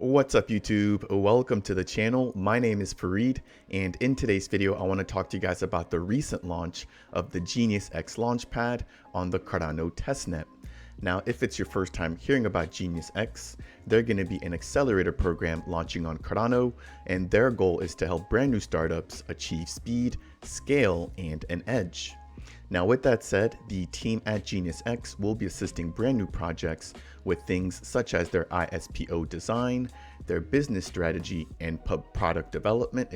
What's up YouTube? Welcome to the channel. My name is Fareed, and in today's video I want to talk to you guys about the recent launch of the Genius X Launchpad on the Cardano testnet. Now, if it's your first time hearing about Genius X, they're going to be an accelerator program launching on Cardano, and their goal is to help brand new startups achieve speed, scale, and an edge. Now, with that said, the team at Genius X will be assisting brand new projects with things such as their ISPO design, their business strategy, and product development,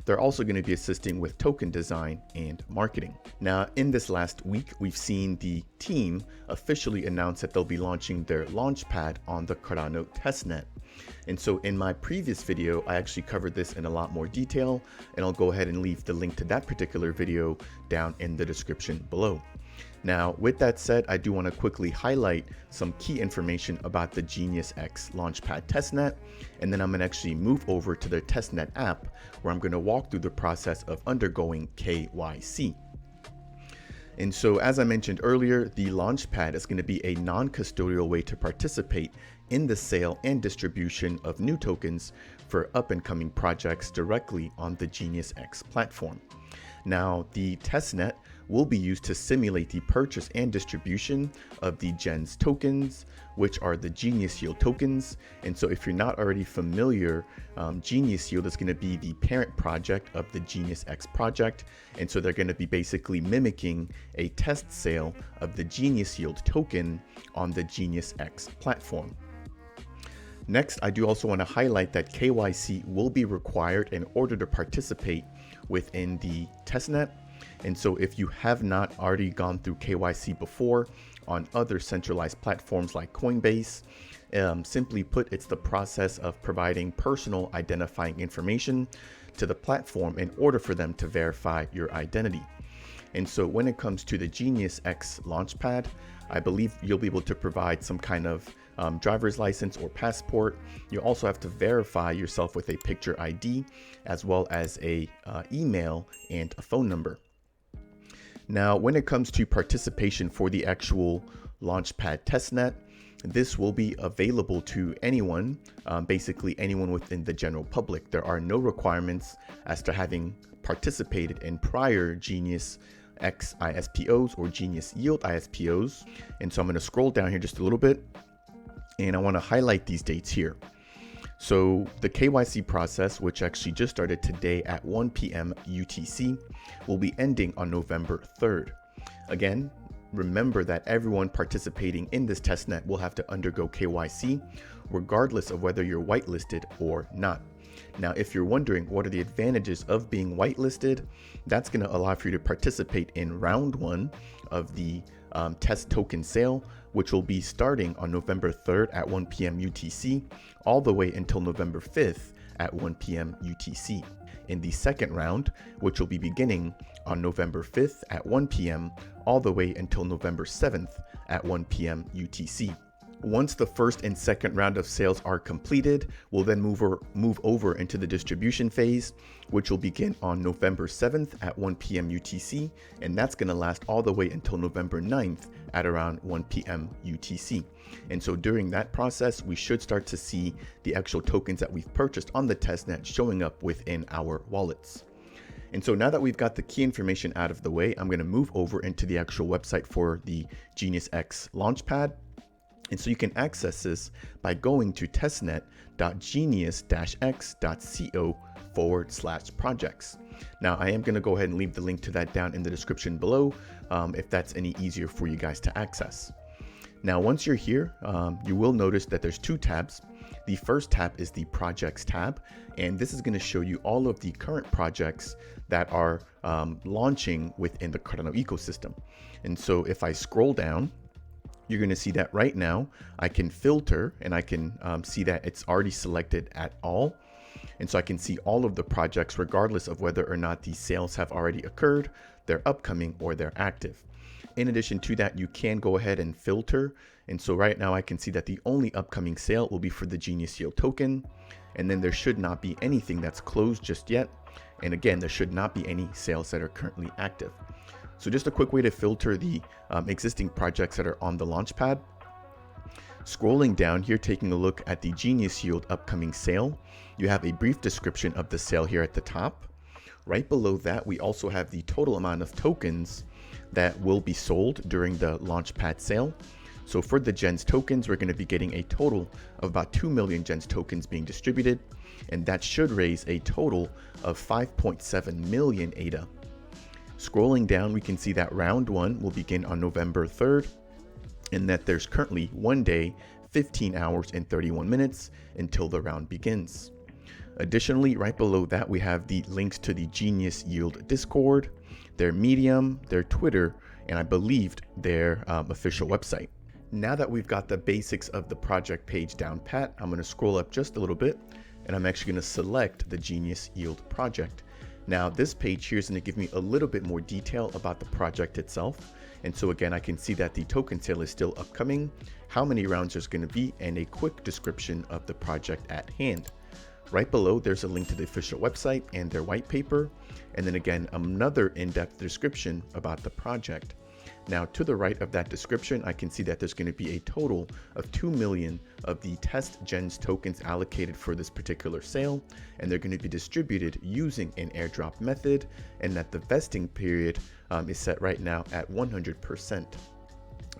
They're also going to be assisting with token design and marketing. Now, in this last week, we've seen the team officially announce that they'll be launching their Launchpad on the Cardano testnet. And so in my previous video, I actually covered this in a lot more detail, and I'll go ahead and leave the link to that particular video down in the description below. Now, with that said, I do want to quickly highlight some key information about the Genius X Launchpad testnet, and then I'm going to actually move over to their testnet app, where I'm going to walk through the process of undergoing KYC. And so, as I mentioned earlier, the Launchpad is going to be a non-custodial way to participate in the sale and distribution of new tokens for up-and-coming projects directly on the Genius X platform. Now, the testnet will be used to simulate the purchase and distribution of the GENS tokens, which are the Genius Yield tokens. And so if you're not already familiar, Genius Yield is going to be the parent project of the Genius X project. And so they're going to be basically mimicking a test sale of the Genius Yield token on the Genius X platform. Next, I do also want to highlight that KYC will be required in order to participate within the testnet. And so if you have not already gone through KYC before on other centralized platforms like Coinbase, simply put, it's the process of providing personal identifying information to the platform in order for them to verify your identity. And so when it comes to the Genius X Launchpad, I believe you'll be able to provide some kind of driver's license or passport. You also have to verify yourself with a picture ID, as well as a email and a phone number. Now, when it comes to participation for the actual Launchpad testnet, this will be available to anyone, basically anyone within the general public. There are no requirements as to having participated in prior Genius X ISPOs or Genius Yield ISPOs. And so I'm going to scroll down here just a little bit, and I want to highlight these dates here. So the KYC process, which actually just started today at 1 p.m. UTC, will be ending on November 3rd. Again, remember that everyone participating in this testnet will have to undergo KYC, regardless of whether you're whitelisted or not. Now, if you're wondering what are the advantages of being whitelisted, that's going to allow for you to participate in round one of the test token sale, which will be starting on November 3rd at 1 p.m. UTC, all the way until November 5th at 1 p.m. UTC. In the second round, which will be beginning on November 5th at 1 p.m. all the way until November 7th at 1 p.m. UTC. Once the first and second round of sales are completed, we'll then move over into the distribution phase, which will begin on November 7th at 1 p.m. UTC, and that's going to last all the way until November 9th at around 1 p.m. UTC. And so during that process, we should start to see the actual tokens that we've purchased on the testnet showing up within our wallets. And so now that we've got the key information out of the way, I'm going to move over into the actual website for the Genius X Launchpad. And so you can access this by going to testnet.genius-x.co/projects. Now, I am going to go ahead and leave the link to that down in the description below, if that's any easier for you guys to access. Now, once you're here, you will notice that there's two tabs. The first tab is the projects tab, and this is going to show you all of the current projects that are launching within the Cardano ecosystem. And so if I scroll down, you're going to see that right now I can filter, and I can see that it's already selected at all. And so I can see all of the projects regardless of whether or not these sales have already occurred, they're upcoming, or they're active. In addition to that, you can go ahead and filter. And so right now I can see that the only upcoming sale will be for the Genius Yield token. And then there should not be anything that's closed just yet. And again, there should not be any sales that are currently active. So just a quick way to filter the existing projects that are on the Launchpad. Scrolling down here, taking a look at the Genius Yield upcoming sale, you have a brief description of the sale here at the top. Right below that, we also have the total amount of tokens that will be sold during the Launchpad sale. So for the GENS tokens, we're going to be getting a total of about 2 million GENS tokens being distributed, and that should raise a total of 5.7 million ADA. Scrolling down, we can see that round 1 will begin on November 3rd, and that there's currently 1 day, 15 hours, and 31 minutes until the round begins. Additionally, right below that, we have the links to the Genius Yield Discord, their Medium, their Twitter, and I believed their official website. Now that we've got the basics of the project page down pat, I'm going to scroll up just a little bit, and I'm actually going to select the Genius Yield project. Now this page here is going to give me a little bit more detail about the project itself. And so again, I can see that the token sale is still upcoming, how many rounds there's going to be, and a quick description of the project at hand. Right below, there's a link to the official website and their white paper, and then again, another in-depth description about the project. Now, to the right of that description, I can see that there's going to be a total of 2 million of the test GENS tokens allocated for this particular sale, and they're going to be distributed using an airdrop method, and that the vesting period is set right now at 100%.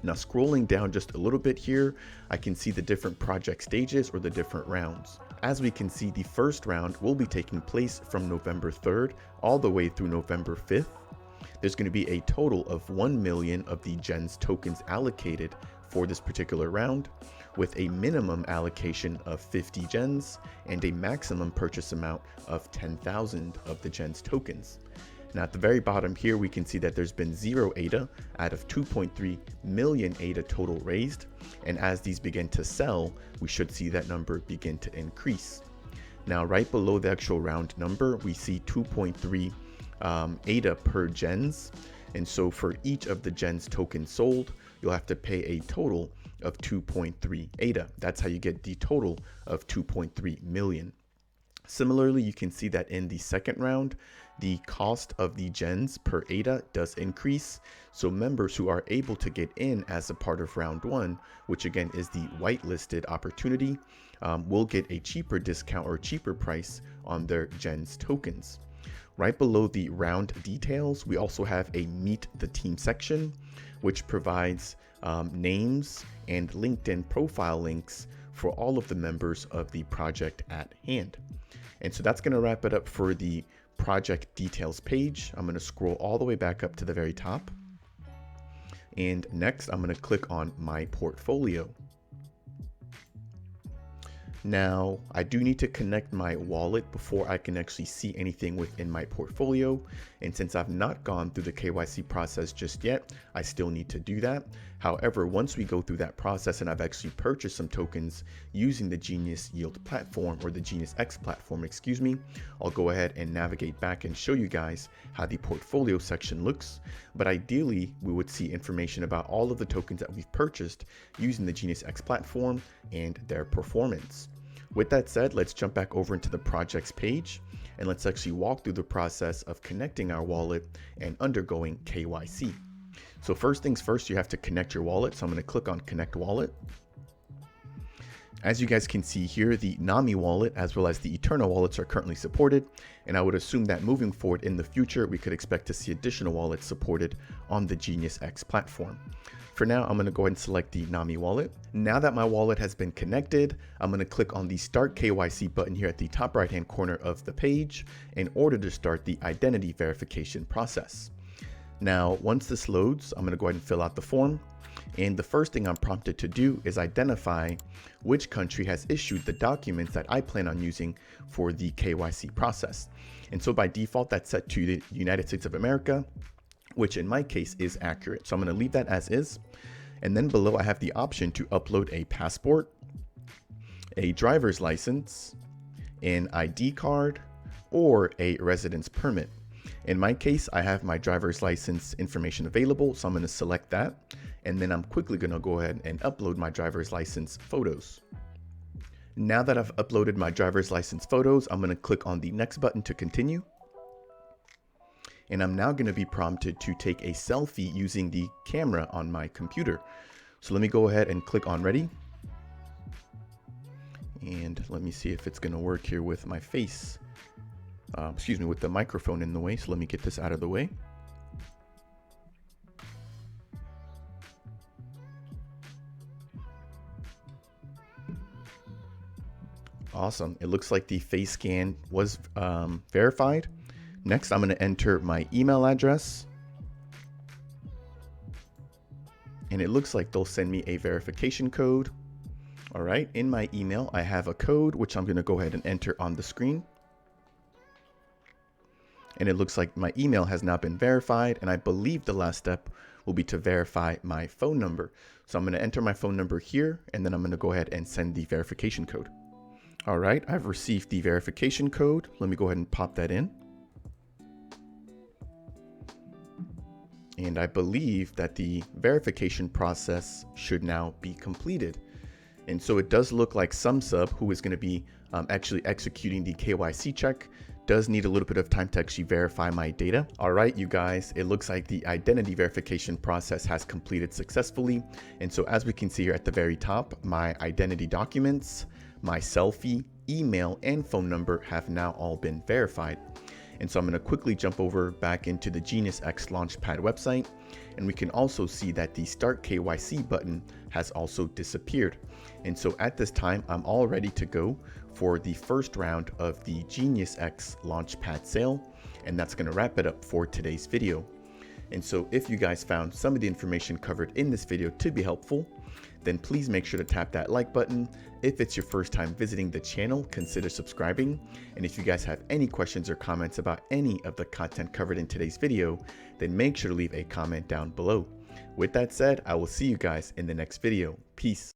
Now, scrolling down just a little bit here, I can see the different project stages or the different rounds. As we can see, the first round will be taking place from November 3rd all the way through November 5th. There's going to be a total of 1 million of the GENS tokens allocated for this particular round, with a minimum allocation of 50 GENS and a maximum purchase amount of 10,000 of the GENS tokens. Now at the very bottom here, we can see that there's been 0 ADA out of 2.3 million ADA total raised. And as these begin to sell, we should see that number begin to increase. Now, right below the actual round number, we see 2.3 ADA per GENS. And so for each of the GENS tokens sold, you'll have to pay a total of 2.3 ADA. That's how you get the total of 2.3 million. Similarly, you can see that in the second round, the cost of the GENS per ADA does increase. So members who are able to get in as a part of round 1, which again is the whitelisted opportunity, will get a cheaper discount or cheaper price on their GENS tokens. Right below the round details, we also have a Meet the Team section, which provides names and LinkedIn profile links for all of the members of the project at hand. And so that's going to wrap it up for the project details page. I'm going to scroll all the way back up to the very top. And next, I'm going to click on My Portfolio. Now, I do need to connect my wallet before I can actually see anything within my portfolio. And since I've not gone through the KYC process just yet, I still need to do that. However, once we go through that process and I've actually purchased some tokens using the Genius Yield platform, or the Genius X platform, excuse me, I'll go ahead and navigate back and show you guys how the portfolio section looks. But ideally, we would see information about all of the tokens that we've purchased using the Genius X platform and their performance. With that said, let's jump back over into the projects page and let's actually walk through the process of connecting our wallet and undergoing KYC. So first things first, you have to connect your wallet. So I'm going to click on Connect Wallet. As you guys can see here, the NAMI wallet as well as the Eternal wallets are currently supported, and I would assume that moving forward in the future, we could expect to see additional wallets supported on the Genius X platform. For now, I'm going to go ahead and select the NAMI wallet. Now that my wallet has been connected, I'm going to click on the Start KYC button here at the top right-hand corner of the page in order to start the identity verification process. Now, once this loads, I'm going to go ahead and fill out the form. And the first thing I'm prompted to do is identify which country has issued the documents that I plan on using for the KYC process. And so by default, that's set to the United States of America, which in my case is accurate. So I'm going to leave that as is. And then below, I have the option to upload a passport, a driver's license, an ID card, or a residence permit. In my case, I have my driver's license information available, so I'm going to select that. And then I'm quickly going to go ahead and upload my driver's license photos. Now that I've uploaded my driver's license photos, I'm going to click on the next button to continue. And I'm now going to be prompted to take a selfie using the camera on my computer. So let me go ahead and click on Ready. And let me see if it's going to work here with my face. With the microphone in the way. So let me get this out of the way. Awesome. It looks like the face scan was verified. Next, I'm going to enter my email address. And it looks like they'll send me a verification code. All right, in my email, I have a code, which I'm going to go ahead and enter on the screen. And it looks like my email has now been verified. And I believe the last step will be to verify my phone number. So I'm going to enter my phone number here, and then I'm going to go ahead and send the verification code. All right, I've received the verification code. Let me go ahead and pop that in. And I believe that the verification process should now be completed. And so it does look like SumSub, who is going to be actually executing the KYC check, does need a little bit of time to actually verify my data. All right, you guys, it looks like the identity verification process has completed successfully. And so as we can see here at the very top, my identity documents, my selfie, email, and phone number have now all been verified. And so I'm going to quickly jump over back into the GeniusX Launchpad website. And we can also see that the Start KYC button has also disappeared. And so at this time, I'm all ready to go for the first round of the GeniusX Launchpad sale. And that's going to wrap it up for today's video. And so if you guys found some of the information covered in this video to be helpful, then please make sure to tap that like button. If it's your first time visiting the channel, consider subscribing. And if you guys have any questions or comments about any of the content covered in today's video, then make sure to leave a comment down below. With that said, I will see you guys in the next video. Peace.